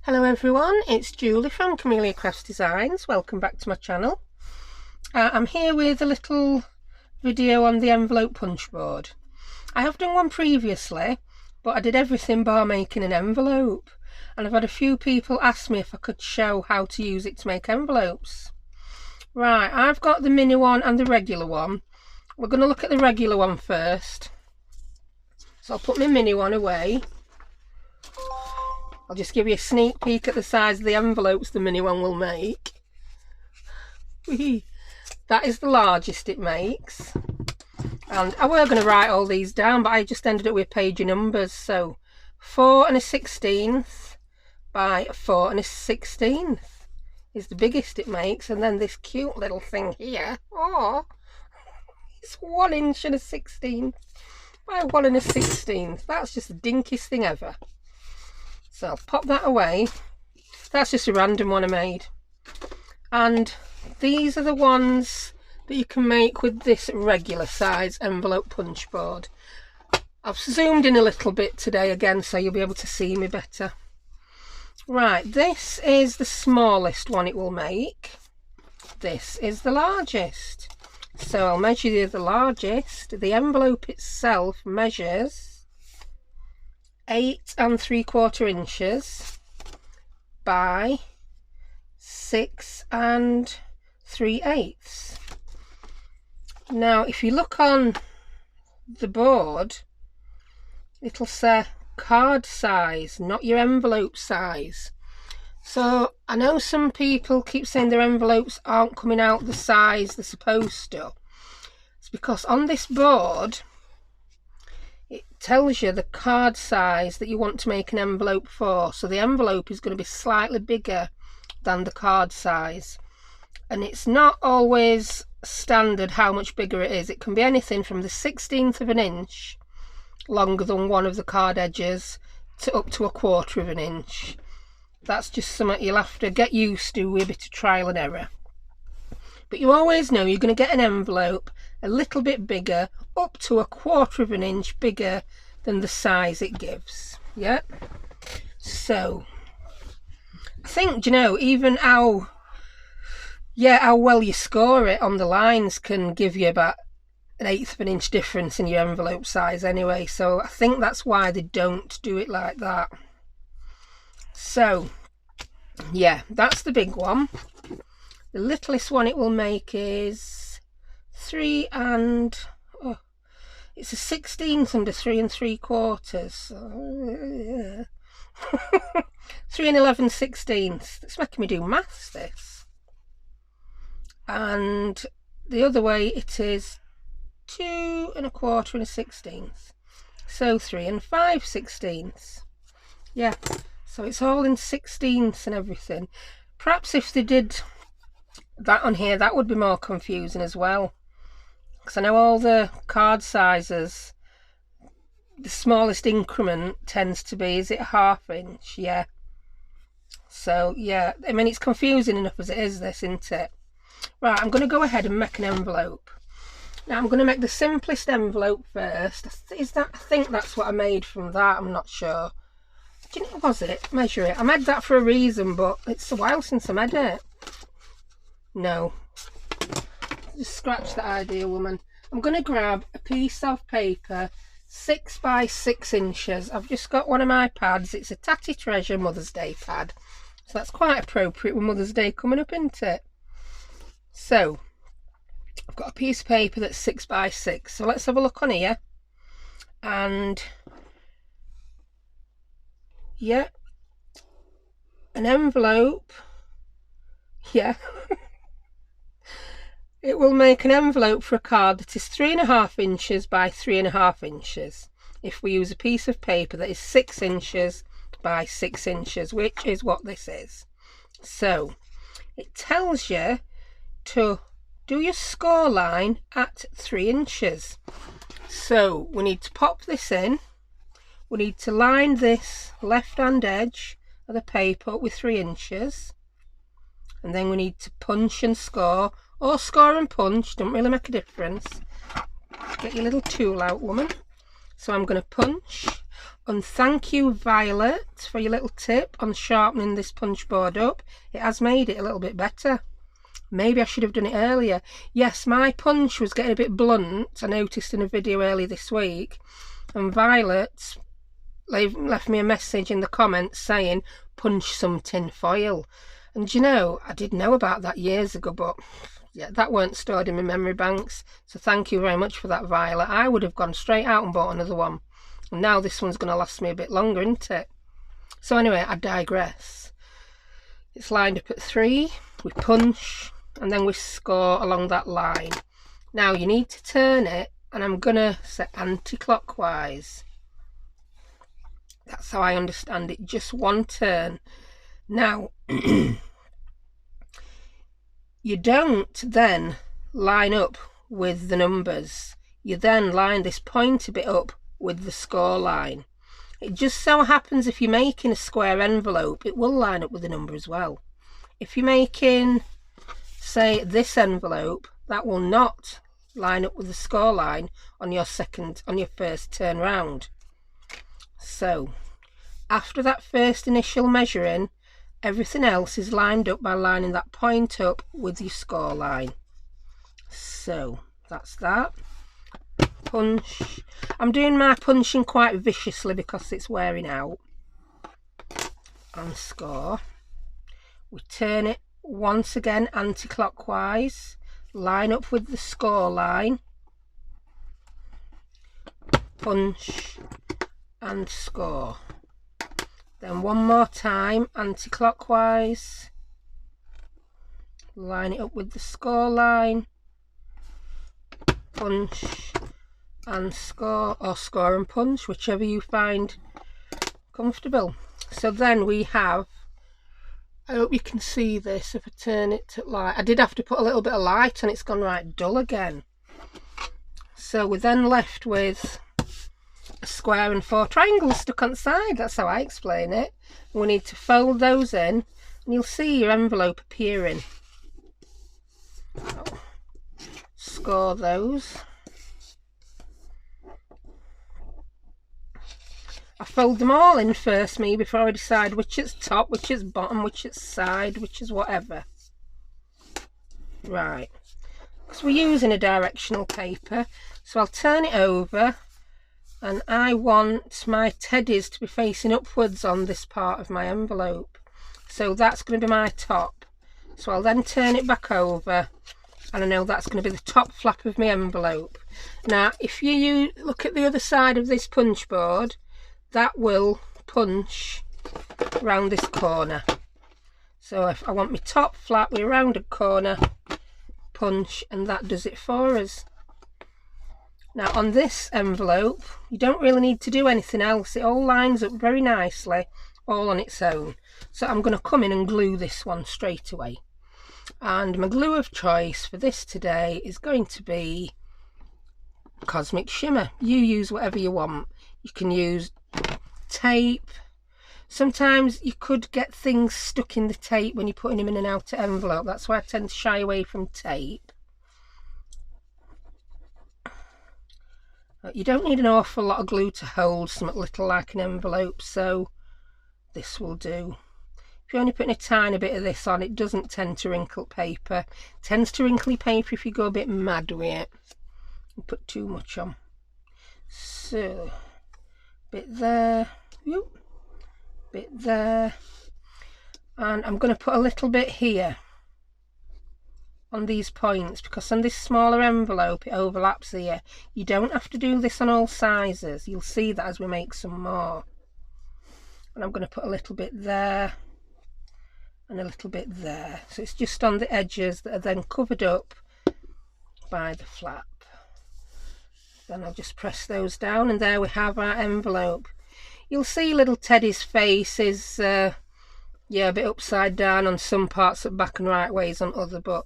Hello everyone, it's Julie from Camellia Crafts Designs. Welcome back to my channel. I'm here with a little video on the envelope punch board. I have done one previously, but I did everything bar making an envelope, and I've had a few people ask me if I could show how to use it to make envelopes. Right, I've got the mini one and the regular one. We're going to look at the regular one first. So I'll put my mini one away. I'll just give you a sneak peek at the size of the envelopes the mini one will make. That is the largest it makes. And I were going to write all these down, but I just ended up with page numbers. So 4 1/16 by 4 1/16 is the biggest it makes. And then this cute little thing here, oh, it's 1 1/16 by 1 1/16. That's just the dinkiest thing ever. So I'll pop that away. That's just a random one I made. And these are the ones that you can make with this regular size envelope punch board. I've zoomed in a little bit today again so you'll be able to see me better. Right, this is the smallest one it will make. This is the largest. So I'll measure the largest. The envelope itself measures 8 3/4 inches by 6 3/8. Now if you look on the board, it'll say card size, not your envelope size. So I know some people keep saying their envelopes aren't coming out the size they're supposed to. It's because on this board it tells you the card size that you want to make an envelope for. So the envelope is going to be slightly bigger than the card size. And it's not always standard how much bigger it is. It can be anything from the 1/16 of an inch longer than one of the card edges to up to 1/4 of an inch. That's just something you'll have to get used to with a bit of trial and error. But you always know you're going to get an envelope a little bit bigger, up to 1/4 of an inch bigger than the size it gives. Yeah. So I think, you know, even how well you score it on the lines can give you about 1/8 of an inch difference in your envelope size anyway. So I think that's why they don't do it like that. So yeah, that's the big one. The littlest one it will make is 3 it's a 1/16 under 3 3/4. 3 11/16. It's making me do maths, this. And the other way it is 2 1/4 1/16. So 3 5/16. Yeah, so it's all in 16ths and everything. Perhaps if they did that on here, that would be more confusing as well, because I know all the card sizes, the smallest increment tends to be, is it 1/2 inch? Yeah. So yeah, I mean, it's confusing enough as it is, this, isn't it? Right, I'm going to go ahead and make an envelope. Now I'm going to make the simplest envelope first. I think that's what I made from that. I'm not sure. Do you know, was it? Measure it. I made that for a reason, but it's a while since I made it. No, just scratch that idea, woman. I'm going to grab a piece of paper 6 by 6 inches. I've just got one of my pads. It's a Tatty Treasures Mother's Day pad, so that's quite appropriate with Mother's Day coming up, isn't it? So I've got a piece of paper that's 6 by 6. So let's have a look on here. And yeah, an envelope. Yeah. It will make an envelope for a card that is 3 1/2 inches by 3 1/2 inches. If we use a piece of paper that is 6 inches by 6 inches, which is what this is. So it tells you to do your score line at 3 inches. So we need to pop this in. We need to line this left hand edge of the paper with 3 inches. And then we need to punch and score, or score and punch, don't really make a difference. Get your little tool out, woman. So I'm going to punch. And thank you, Violet, for your little tip on sharpening this punch board up. It has made it a little bit better. Maybe I should have done it earlier. Yes, my punch was getting a bit blunt, I noticed in a video earlier this week, and Violet left me a message in the comments saying punch some tin foil. And you know, I did know about that years ago, but yeah, that weren't stored in my memory banks. So thank you very much for that, Violet. I would have gone straight out and bought another one. And now this one's going to last me a bit longer, isn't it? So anyway, I digress. It's lined up at 3. We punch and then we score along that line. Now you need to turn it, and I'm going to set anti-clockwise. That's how I understand it, just one turn. Now, you don't then line up with the numbers. You then line this pointy bit up with the score line. It just so happens if you're making a square envelope, it will line up with the number as well. If you're making, say, this envelope, that will not line up with the score line on your first turn round. So after that first initial measuring, everything else is lined up by lining that point up with your score line. So that's that. Punch. I'm doing my punching quite viciously because it's wearing out. And score. We turn it once again anti-clockwise, line up with the score line, punch and score. Then one more time anti-clockwise, line it up with the score line, punch and score, or score and punch, whichever you find comfortable. So then we have, I hope you can see this if I turn it to light. I did have to put a little bit of light and it's gone right dull again. So we're then left with a square and 4 triangles stuck on the side. That's how I explain it. And we need to fold those in and you'll see your envelope appearing. Oh. Score those. I fold them all in first, before I decide which is top, which is bottom, which is side, which is whatever. Right, because we're using a directional paper, so I'll turn it over, and I want my teddies to be facing upwards on this part of my envelope. So that's going to be my top. So I'll then turn it back over, and I know that's going to be the top flap of my envelope. Now, if you look at the other side of this punch board, that will punch round this corner. So if I want my top flap with a rounded corner, punch, and that does it for us. Now on this envelope, you don't really need to do anything else. It all lines up very nicely, all on its own. So I'm going to come in and glue this one straight away. And my glue of choice for this today is going to be Cosmic Shimmer. You use whatever you want. You can use tape. Sometimes you could get things stuck in the tape when you're putting them in an outer envelope. That's why I tend to shy away from tape. You don't need an awful lot of glue to hold something little like an envelope, so this will do. If you're only putting a tiny bit of this on, it doesn't tend to wrinkle paper. It tends to wrinkle paper if you go a bit mad with it and put too much on. So, bit there, whoop, bit there, and I'm going to put a little bit here on these points, because on this smaller envelope it overlaps here. You don't have to do this on all sizes. You'll see that as we make some more. And I'm going to put a little bit there and a little bit there, so it's just on the edges that are then covered up by the flap. Then I'll just press those down, and there we have our envelope. You'll see little Teddy's face is yeah, a bit upside down on some parts at back and right ways on other, but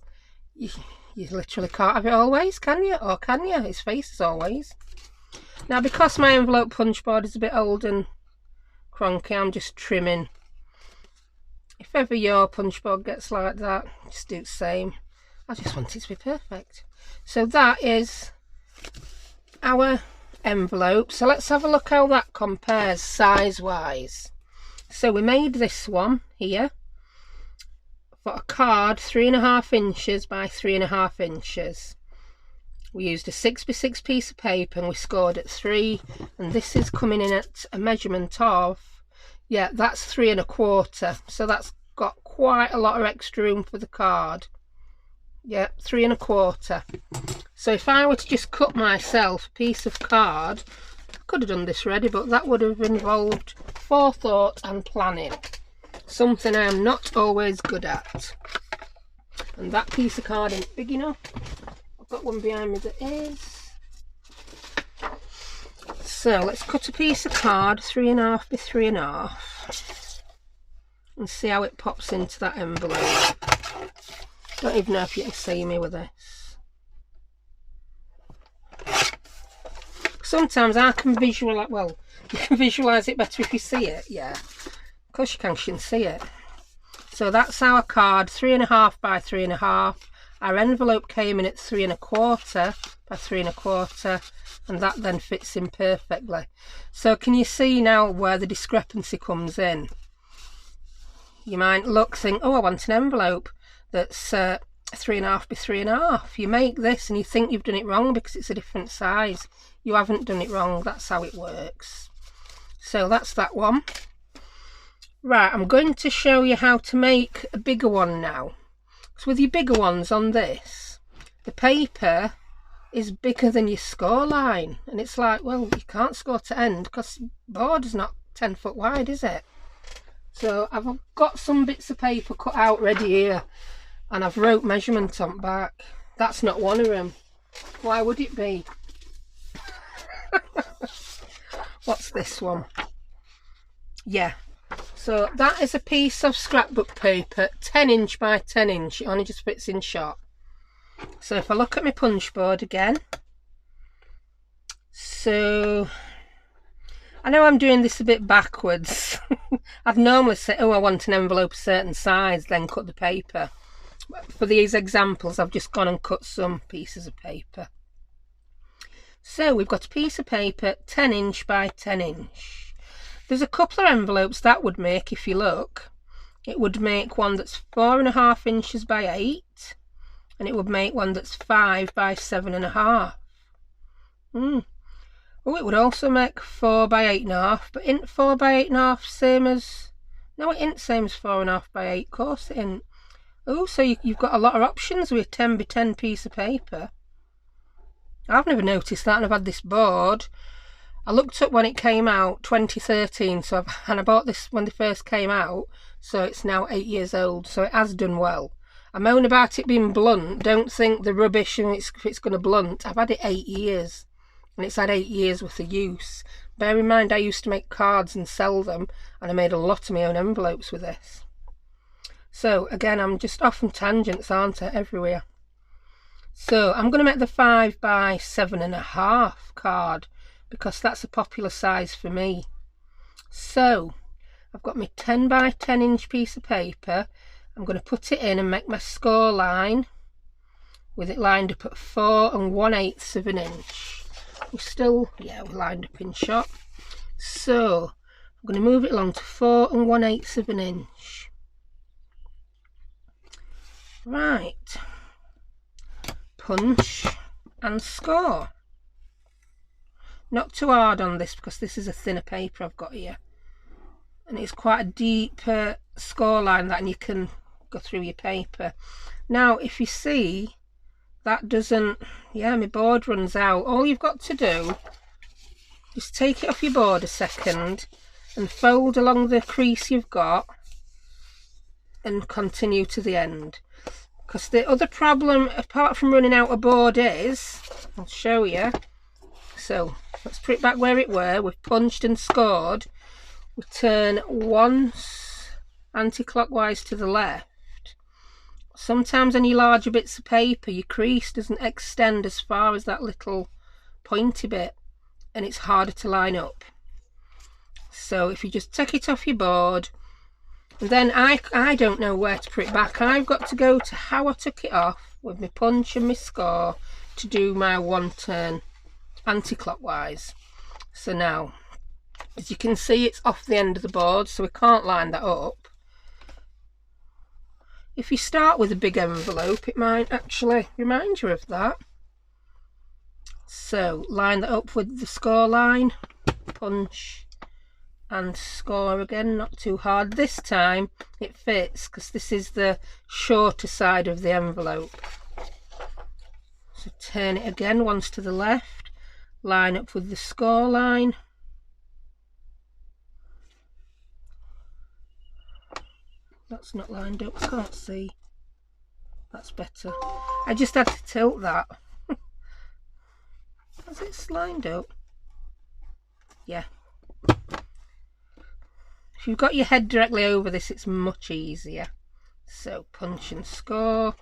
you literally can't have it always, can you? Or can you? His face is always. Now, because my envelope punch board is a bit old and cronky, I'm just trimming. If ever your punch board gets like that, just do the same. I just want it to be perfect. So that is our envelope. So let's have a look how that compares size wise. So we made this one here for a card 3.5 inches by 3.5 inches. We used a 6x6 piece of paper and we scored at 3, and this is coming in at a measurement of, yeah, that's 3 1/4, so that's got quite a lot of extra room for the card. Yeah, 3 1/4. So if I were to just cut myself a piece of card, I could have done this ready, but that would have involved forethought and planning, something I am not always good at. And that piece of card isn't big enough. I've got one behind me that is. So let's cut a piece of card 3.5 by 3.5 and see how it pops into that envelope. Don't even know if you can see me with this. Sometimes I can visualise, well, you can visualise it better if you see it, yeah. Of course you can see it. So that's our card, 3.5 by 3.5. Our envelope came in at 3 1/4 by 3 1/4, and that then fits in perfectly. So can you see now where the discrepancy comes in? You might think, oh, I want an envelope that's 3.5 by 3.5. You make this and you think you've done it wrong because it's a different size. You haven't done it wrong, that's how it works. So that's that one. Right, I'm going to show you how to make a bigger one now. So with your bigger ones on this, the paper is bigger than your score line, and it's like, well, you can't score to end because the board is not 10 foot wide, is it? So I've got some bits of paper cut out ready here, and I've wrote measurement on back. That's not one of them. Why would it be? What's this one? Yeah. So that is a piece of scrapbook paper, 10 inch by 10 inch. It only just fits in shot. So if I look at my punch board again, so I know I'm doing this a bit backwards. I'd normally say, oh, I want an envelope a certain size, then cut the paper. But for these examples, I've just gone and cut some pieces of paper. So we've got a piece of paper, 10 inch by 10 inch. There's a couple of envelopes that would make, if you look. It would make one that's 4.5 inches by 8, and it would make one that's 5 by 7.5. Oh, it would also make 4 by 8.5, but isn't 4 by 8.5 same as, no, it isn't same as 4.5 by 8, of course it isn't. Oh, so you've got a lot of options with a 10 by 10 piece of paper. I've never noticed that, and I've had this board. I looked up when it came out, 2013, and I bought this when they first came out, so it's now 8 years old, so it has done well. I moan about it being blunt, don't think the rubbish and if it's going to blunt. I've had it 8 years, and it's had 8 years worth of use. Bear in mind, I used to make cards and sell them, and I made a lot of my own envelopes with this. So again, I'm just off on tangents, aren't I, everywhere. So I'm going to make the 5 by 7.5 card, because that's a popular size for me. So I've got my 10 by 10 inch piece of paper. I'm going to put it in and make my score line with it lined up at 4 1/8 of an inch. We're still, yeah, we're lined up in shot. So I'm going to move it along to 4 1/8 of an inch. Right, punch and score. Not too hard on this because this is a thinner paper I've got here, and it's quite a deep score line that, and you can go through your paper. Now if you see, that doesn't, yeah, my board runs out. All you've got to do is take it off your board a second and fold along the crease you've got and continue to the end. Because the other problem, apart from running out of board, is, I'll show you. So let's put it back where it were. We've punched and scored. We turn once anti-clockwise to the left. Sometimes on your larger bits of paper, your crease doesn't extend as far as that little pointy bit, and it's harder to line up. So if you just take it off your board, and then I don't know where to put it back. I've got to go to how I took it off with my punch and my score to do my one turn. anti-clockwise. So now, as you can see, it's off the end of the board, so we can't line that up. If you start with a big envelope, it might actually remind you of that. So line that up with the score line, punch and score again, not too hard. This time it fits because this is the shorter side of the envelope. So turn it again once to the left, line up with the score line. That's not lined up, I can't see. That's better. I just had to tilt that. Has it lined up? Yeah. If you've got your head directly over this, it's much easier. So punch and score.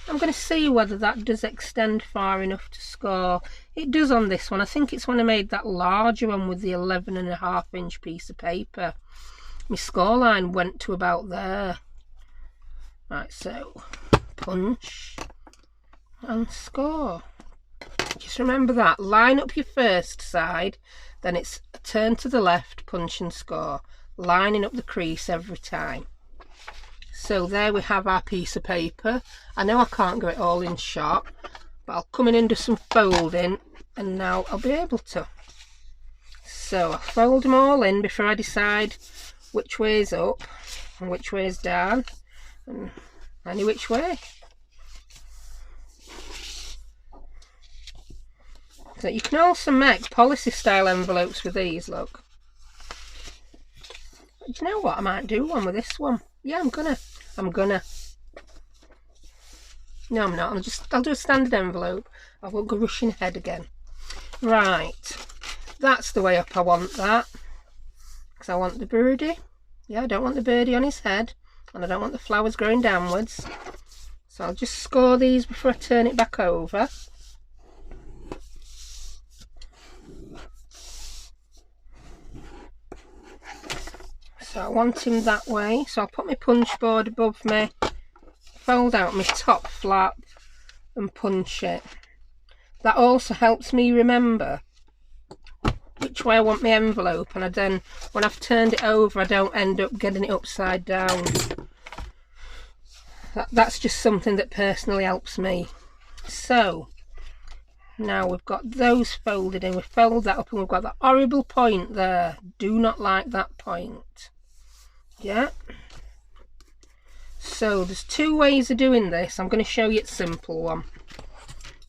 I'm going to see whether that does extend far enough to score. It does on this one. I think it's when I made that larger one with the 11.5-inch piece of paper. My score line went to about there. Right, so punch and score. Just remember that. Line up your first side, then it's a turn to the left, punch and score. Lining up the crease every time. So there we have our piece of paper. I know I can't get it all in shot, but I'll come in and do some folding, and now I'll be able to. So I'll fold them all in before I decide which way is up and which way is down, and any which way. So you can also make policy style envelopes with these, look. Do you know what? I might do one with this one. Yeah, I'm gonna. No, I'm not. I'll do a standard envelope. I won't go rushing ahead again. Right. That's the way up I want that. Because I want the birdie. Yeah, I don't want the birdie on his head. And I don't want the flowers growing downwards. So I'll just score these before I turn it back over. So I want him that way. So I'll put my punch board above me, fold out my top flap and punch it. That also helps me remember which way I want my envelope, and then when I've turned it over I don't end up getting it upside down. That's just something that personally helps me. So now we've got those folded in, we fold that up and we've got that horrible point there. Do not like that point. Yeah. So there's two ways of doing this. I'm going to show you a simple one.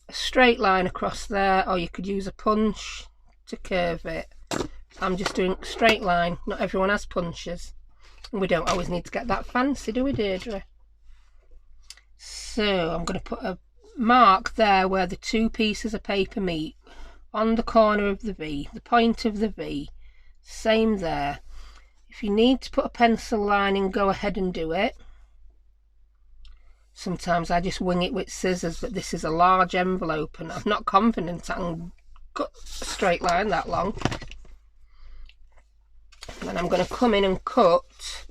A straight line across there, or you could use a punch to curve it. I'm just doing a straight line. Not everyone has punches. And we don't always need to get that fancy, do we, Deirdre? So I'm going to put a mark there where the two pieces of paper meet, on the corner of the V, the point of the V. Same there. If you need to put a pencil line in, go ahead and do it. Sometimes I just wing it with scissors, but this is a large envelope and I'm not confident I can cut a straight line that long. And then I'm going to come in and cut,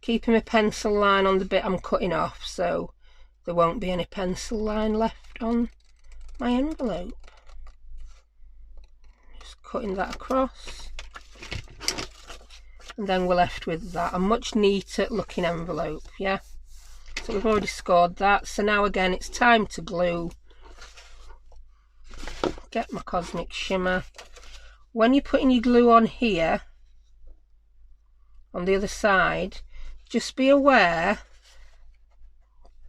keeping my pencil line on the bit I'm cutting off, so there won't be any pencil line left on my envelope. Just cutting that across. And then we're left with that, a much neater looking envelope, yeah? So we've already scored that. So now again it's time to glue. Get my Cosmic Shimmer. When you're putting your glue on here, on the other side, just be aware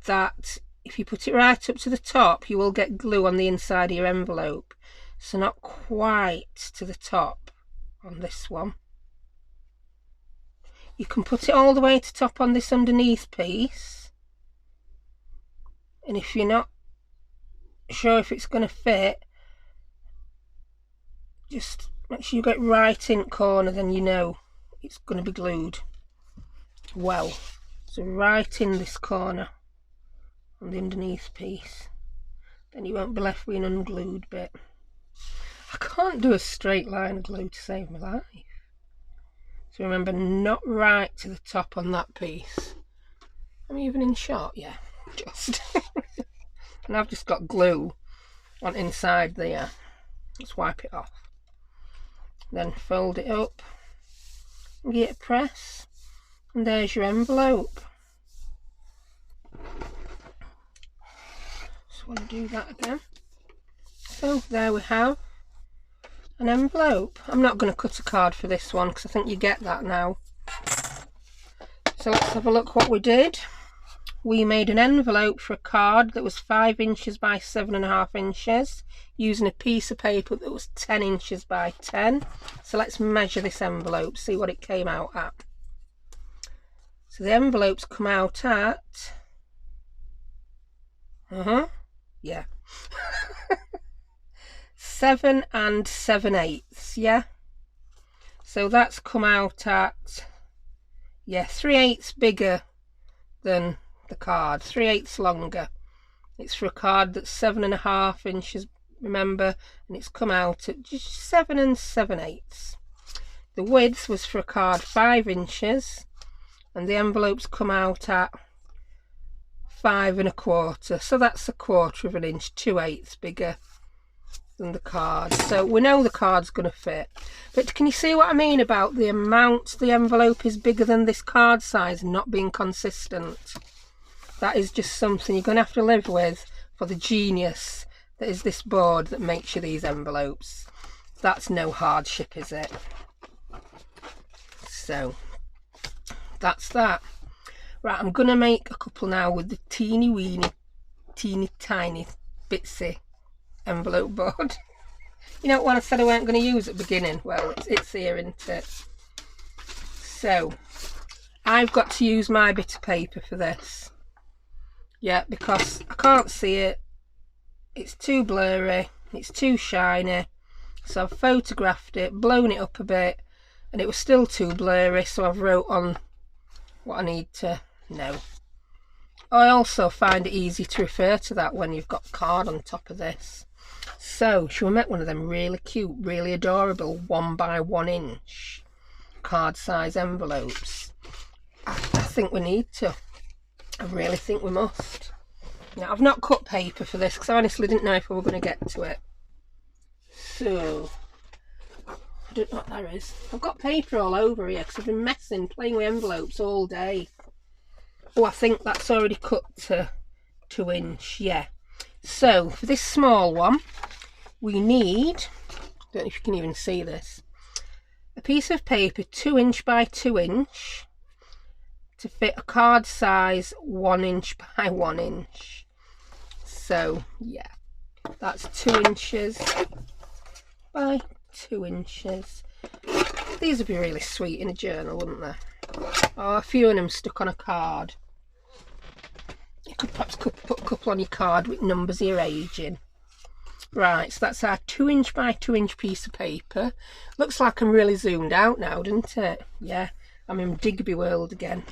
that if you put it right up to the top, you will get glue on the inside of your envelope. So not quite to the top on this one. You can put it all the way to top on this underneath piece, and if you're not sure if it's going to fit, just make sure you get right in corner, then you know it's going to be glued well. So right in this corner on the underneath piece, then you won't be left with an unglued bit. I can't do a straight line of glue to save my life. So remember, not right to the top on that piece. I'm even in shot, yeah, just. And I've just got glue on inside there. Let's wipe it off. Then fold it up and give it a press, and there's your envelope. Just want to do that again. So there we have an envelope. I'm not going to cut a card for this one because I think you get that now. So let's have a look what we did. We made an envelope for a card that was 5 inches by 7.5 inches using a piece of paper that was 10 inches by 10. So let's measure this envelope, see what it came out at. So the envelopes come out at 7 7/8, yeah. So that's come out at 3/8 bigger than the card, 3/8 longer. It's for a card that's 7.5 inches, remember, and it's come out at just 7 7/8. The width was for a card 5 inches, and the envelopes come out at 5 1/4, so that's 1/4 inch, 2/8 bigger than the card. So we know the card's going to fit. But can you see what I mean about the amount the envelope is bigger than this card size not being consistent? That is just something you're going to have to live with for the genius that is this board that makes you these envelopes. That's no hardship, is it? So that's that. Right, I'm going to make a couple now with the teeny tiny bitsy envelope board. You know, when I said I weren't going to use at the beginning, well, it's here, isn't it? So I've got to use my bit of paper for this, yeah, because I can't see it, it's too blurry, it's too shiny. So I've photographed it, blown it up a bit, and it was still too blurry, so I've wrote on what I need to know. I also find it easy to refer to that when you've got card on top of this. So shall we make one of them really cute, really adorable 1 by 1 inch card size envelopes? I think we need to. I really think we must. Now, I've not cut paper for this because I honestly didn't know if we were going to get to it. So I don't know what that is. I've got paper all over here because I've been messing, playing with envelopes all day. Oh, I think that's already cut to 2 inch, yeah. So for this small one, we need, I don't know if you can even see this, a piece of paper 2 inch by 2 inch to fit a card size 1 inch by 1 inch. So yeah, that's 2 inches by 2 inches. These would be really sweet in a journal, wouldn't they? Or a few of them stuck on a card. You could perhaps put a couple on your card with numbers of your age in. Right, so that's our 2 inch by 2 inch piece of paper. Looks like I'm really zoomed out now, doesn't it? Yeah, I'm in Digby world again.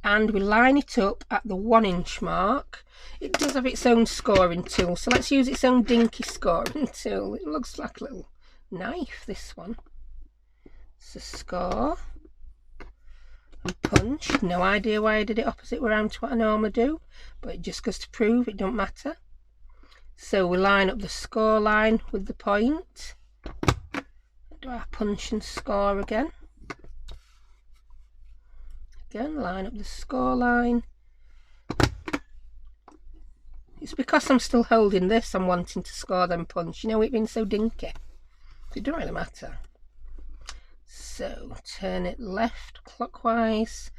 And we line it up at the 1 inch mark. It does have its own scoring tool, so let's use its own dinky scoring tool. It looks like a little knife, this one. So score and punch. No idea why I did it opposite around to what I normally do, but it just goes to prove it don't matter. So we line up the score line with the point. Do our punch and score again. Again, line up the score line. It's because I'm still holding this, I'm wanting to score then punch. You know, it's been so dinky. It don't really matter. So turn it left clockwise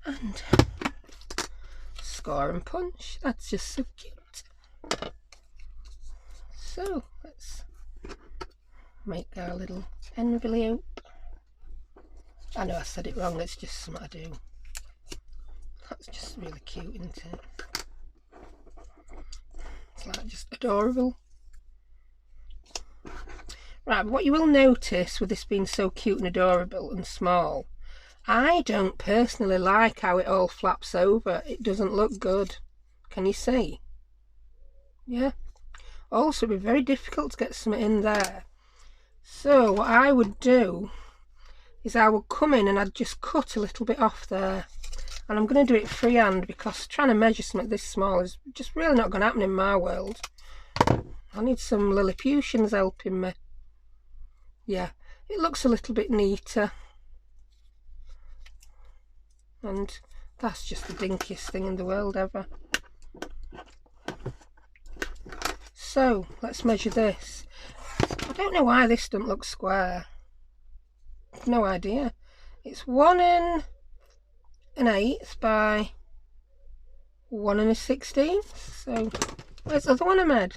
and score and punch. That's just so cute. So let's make our little envelope. I know I said it wrong, it's just something I do. That's just really cute, isn't it? It's like just adorable. Right, but what you will notice with this being so cute and adorable and small, I don't personally like how it all flaps over. It doesn't look good. Can you see? Yeah. Also, it'd be very difficult to get something in there. So what I would do is I would come in and I'd just cut a little bit off there. And I'm going to do it freehand because trying to measure something this small is just really not going to happen in my world. I need some Lilliputians helping me. Yeah, it looks a little bit neater. And that's just the dinkiest thing in the world ever. So let's measure this. I don't know why this doesn't look square. No idea. It's 1 1/8 by 1 1/16. So where's the other one I made?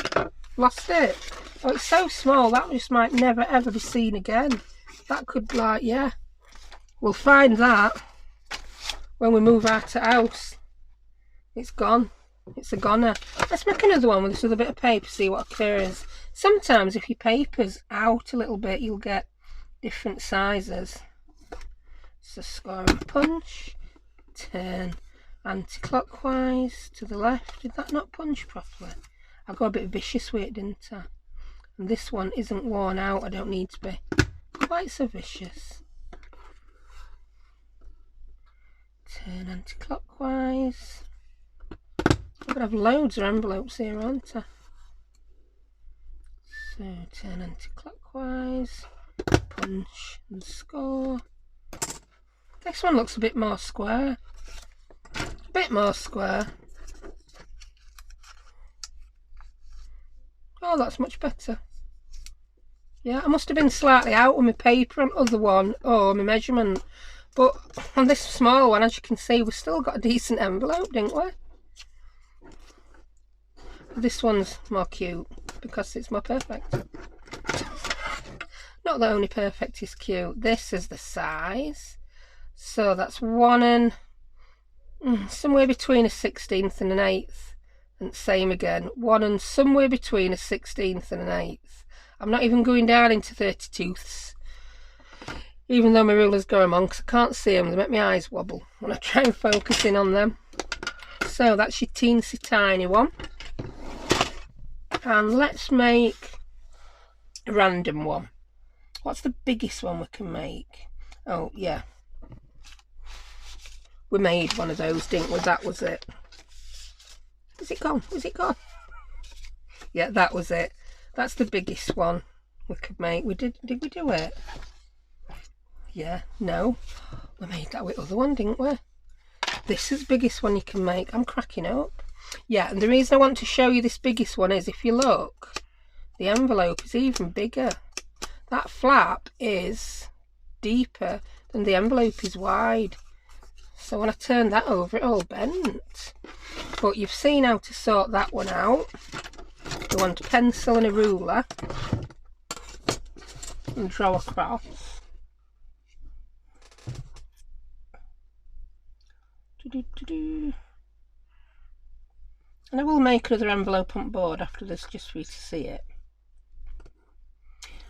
Lost it. Oh, it's so small that just might never ever be seen again. That could, like, yeah, we'll find that when we move out of house. It's gone. It's a goner. Let's make another one with this other bit of paper, see what occurs. Sometimes if your paper's out a little bit, you'll get different sizes. So score and punch, turn anti-clockwise to the left. Did that not punch properly? I got a bit vicious with it, didn't I? And this one isn't worn out. I don't need to be quite so vicious. Turn anti-clockwise. I'm going to have loads of envelopes here, aren't I? So turn anti-clockwise, punch and score. This one looks a bit more square. A bit more square. Oh, that's much better. Yeah, I must have been slightly out with my paper on the other one, or my measurement. But on this small one, as you can see, we've still got a decent envelope, didn't we? This one's more cute because it's more perfect. Not that only perfect is cute. This is the size. So that's 1 and somewhere between a 16th and an 8th. And same again. 1 and somewhere between a 16th and an 8th. I'm not even going down into 32ths. Even though my rulers go on, because I can't see them. They make my eyes wobble when I try and focus in on them. So that's your teensy tiny one. And let's make a random one. What's the biggest one we can make? Oh, yeah. We made one of those, didn't we? That was it. Is it gone? Is it gone? Yeah, that was it. That's the biggest one we could make. Did we do it? Yeah, no. We made that with the other one, didn't we? This is the biggest one you can make. I'm cracking up. Yeah, and the reason I want to show you this biggest one is, if you look, the envelope is even bigger. That flap is deeper than the envelope is wide. So when I turn that over, it all bent. But you've seen how to sort that one out. You want a pencil and a ruler and draw across. And I will make another envelope on board after this, just for you to see it.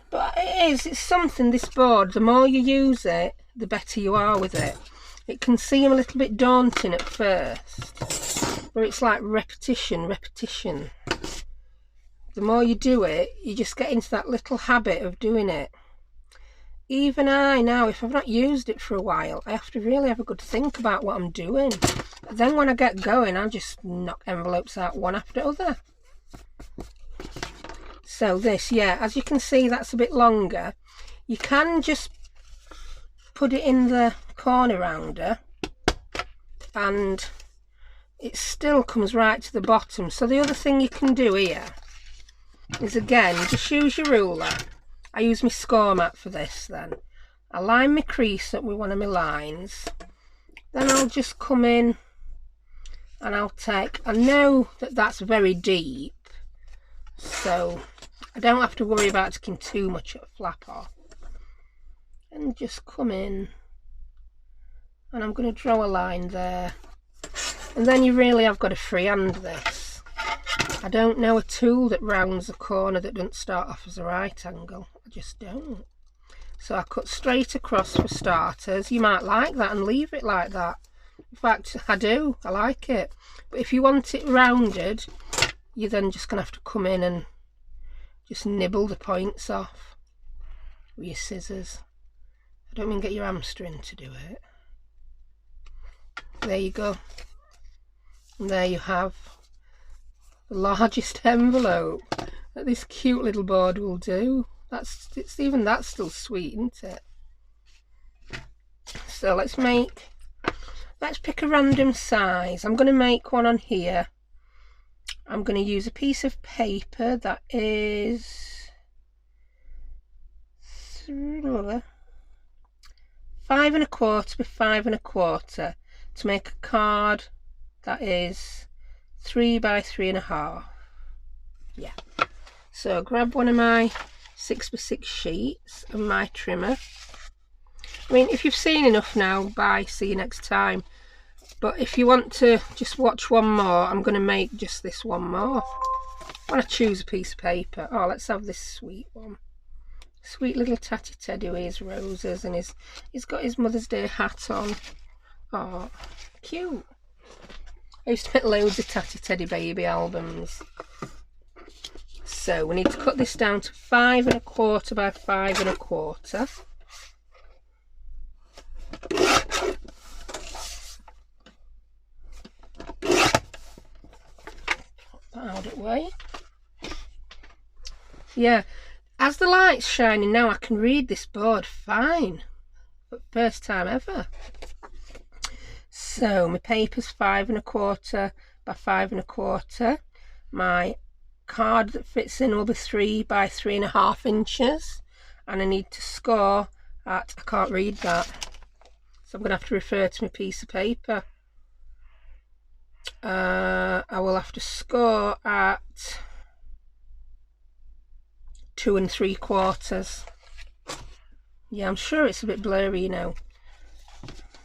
But it's something, this board, the more you use it, the better you are with it. It can seem a little bit daunting at first, where it's like repetition. The more you do it, you just get into that little habit of doing it. Even I now, if I've not used it for a while, I have to really have a good think about what I'm doing. But then when I get going, I just knock envelopes out one after other. So this, yeah, as you can see, that's a bit longer. You can just put it in the corner rounder and it still comes right to the bottom. So the other thing you can do here is, again, just use your ruler. I use my score mat for this then. I line my crease up with one of my lines. Then I'll just come in and I'll take, I know that that's very deep, so I don't have to worry about taking too much of a flap off. And just come in and I'm going to draw a line there. And then you really have got to freehand this. I don't know a tool that rounds a corner that doesn't start off as a right angle. I just don't. So I cut straight across for starters. You might like that and leave it like that. In fact, I do. I like it. But if you want it rounded, you're then just going to have to come in and just nibble the points off with your scissors. I don't mean get your hamstring to do it. There you go. And there you have the largest envelope that this cute little board will do. It's even that's still sweet, isn't it? So let's pick a random size. I'm going to make one on here. I'm going to use a piece of paper that is 5 1/4 by 5 1/4 to make a card that is 3 by 3 1/2. Yeah. So grab one of my 6 by 6 sheets and my trimmer. I mean, if you've seen enough now, bye, see you next time. But if you want to just watch one more, I'm going to make just this one more. I want to choose a piece of paper. Oh, let's have this sweet one. Sweet little Tatty Teddy with his roses, and he's got his Mother's Day hat on. Oh, cute. I used to make loads of Tatty Teddy baby albums. So we need to cut this down to 5 1/4 by 5 1/4. Out of the way. Yeah, as the light's shining now, I can read this board fine. But first time ever. So my paper's 5 1/4 by 5 1/4. My card that fits in will be 3 by 3 1/2 inches, and I need to score at, I can't read that, so I'm going to have to refer to my piece of paper. I will have to score at 2 3/4. Yeah, I'm sure it's a bit blurry, you know.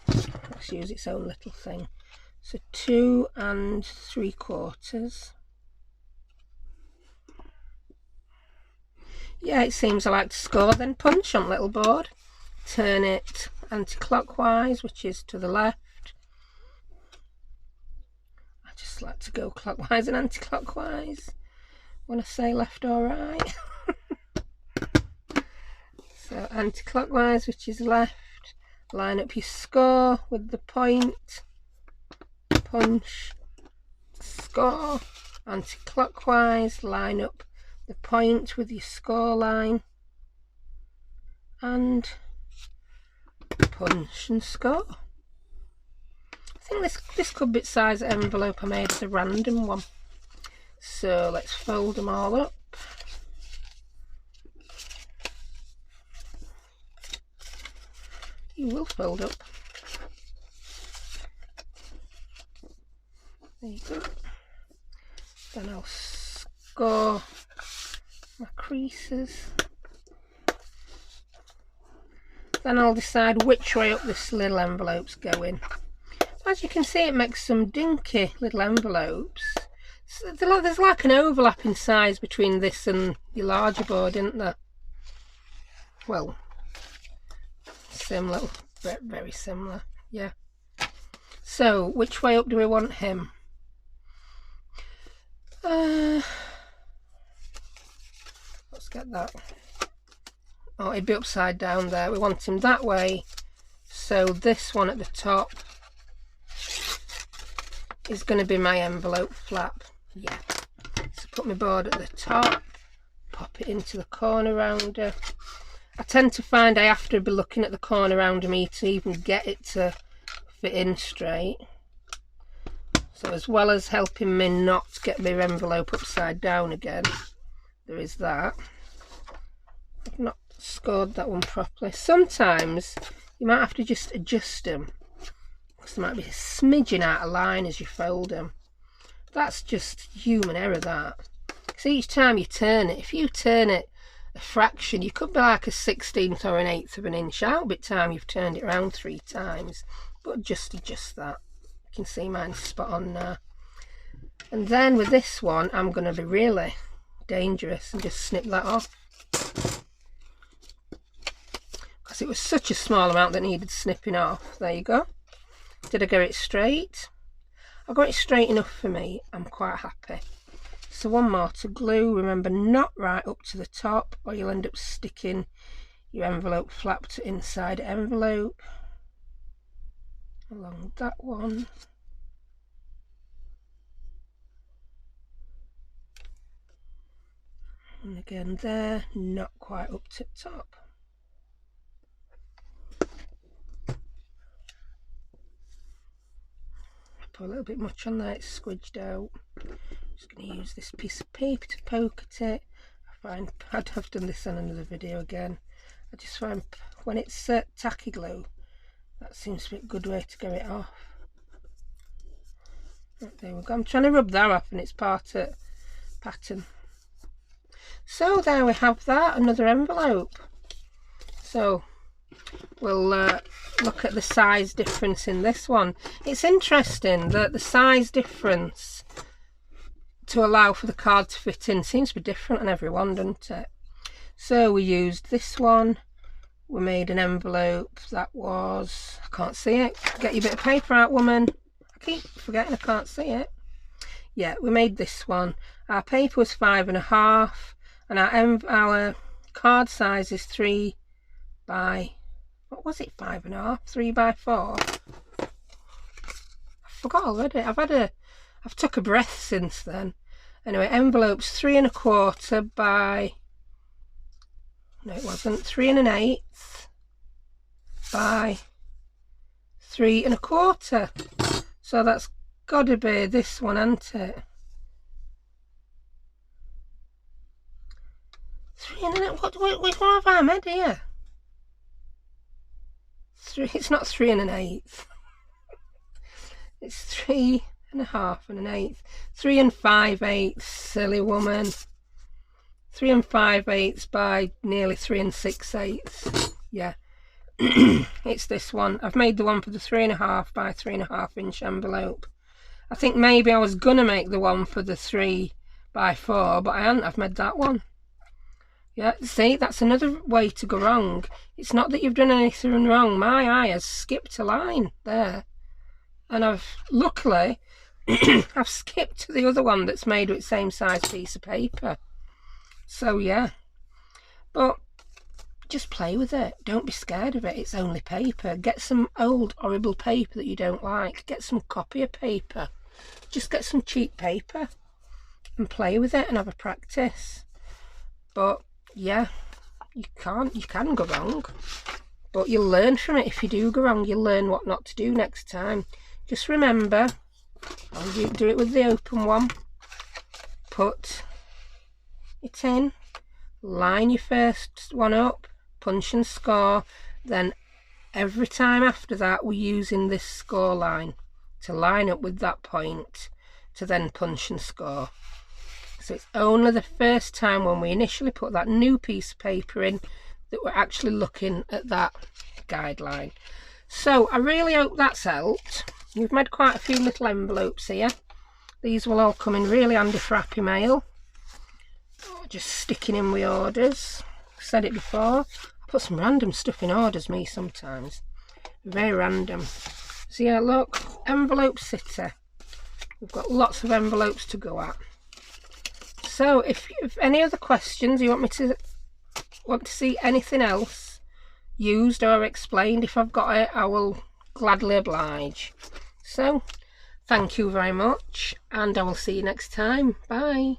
Let's use its own little thing. So 2 3/4. Yeah, it seems I like to score, then punch on little board. Turn it anti-clockwise, which is to the left. I just like to go clockwise and anti-clockwise when I say left or right. So anti-clockwise, which is left. Line up your score with the point. Punch. Score. Anti-clockwise. Line up the point with your score line. And punch and score. I think this could be the size of envelope I made as a random one. So let's fold them all up. You will fold up. There you go. Then I'll score my creases. Then I'll decide which way up this little envelope's going. As you can see, it makes some dinky little envelopes. So there's like an overlap in size between this and your larger board, isn't there? Well, similar, very similar, yeah. So which way up do we want him? Let's get that. Oh, he'd be upside down there. We want him that way. So this one at the top is going to be my envelope flap. Yeah. So put my board at the top, pop it into the corner rounder. I tend to find I have to be looking at the corner rounder me to even get it to fit in straight. So as well as helping me not get my envelope upside down again, there is that. I've not scored that one properly. Sometimes you might have to just adjust them because there might be a smidgen out of line as you fold them. That's just human error, that. Because each time you turn it, if you turn it a fraction, you could be like a 1/16 or an 1/8 of an inch out by the time you've turned it around 3 times. But just adjust that. You can see mine's spot on now. And then with this one, I'm going to be really dangerous and just snip that off. Because it was such a small amount that needed snipping off. There you go. Did I get it straight? I got it straight enough for me. I'm quite happy. So one more to glue. Remember, not right up to the top or you'll end up sticking your envelope flap to inside envelope. Along that one. And again there, not quite up to the top. Put a little bit much on there, it's squidged out. Just going to use this piece of paper to poke at it. I find, I'd have done this on another video again, I just find when it's tacky glue, that seems to be a good way to get it off. Right, there we go. I'm trying to rub that off and it's part of pattern. So there we have that, another envelope. So we'll look at the size difference in this one. It's interesting that the size difference to allow for the card to fit in seems to be different on every one, doesn't it? So we used this one, we made an envelope that was, I can't see it, get your bit of paper out, woman. I keep forgetting I can't see it. Yeah, we made this one. Our paper was 5.5 and our card size is 3 by, what was it, 5.5? 3 by 4? I forgot already. I've took a breath since then. Anyway, envelope's 3 1/4 by, no it wasn't, 3 1/8 by 3 1/4. So that's got to be this one, hasn't it? 3 1/8. Which one have I made here? It's not 3 1/8. It's 3 1/2 and 1/8. 3 5/8, silly woman. 3 5/8 by nearly 3 6/8. Yeah. It's this one. I've made the one for the 3 1/2 by 3 1/2 inch envelope. I think maybe I was gonna make the one for the 3 by 4, but I hadn't. I've made that one. Yeah, see, that's another way to go wrong. It's not that you've done anything wrong. My eye has skipped a line there. And I've, luckily, I've skipped to the other one that's made with the same size piece of paper. So, yeah. But just play with it. Don't be scared of it. It's only paper. Get some old, horrible paper that you don't like. Get some copier paper. Just get some cheap paper and play with it and have a practice. But yeah, you can go wrong, but you'll learn from it. If you do go wrong, you'll learn what not to do next time. Just remember, I'll do it with the open one. Put it in, line your first one up, punch and score, then every time after that we're using this score line to line up with that point to then punch and score. So it's only the first time when we initially put that new piece of paper in that we're actually looking at that guideline. So I really hope that's helped. We've made quite a few little envelopes here. These will all come in really handy for Happy Mail. Just sticking in with orders. I've said it before. I put some random stuff in orders, me, sometimes. Very random. So yeah, look, envelope sitter. We've got lots of envelopes to go at. So if any other questions, you want to see anything else used or explained, if I've got it, I will gladly oblige. So thank you very much, and I will see you next time. Bye.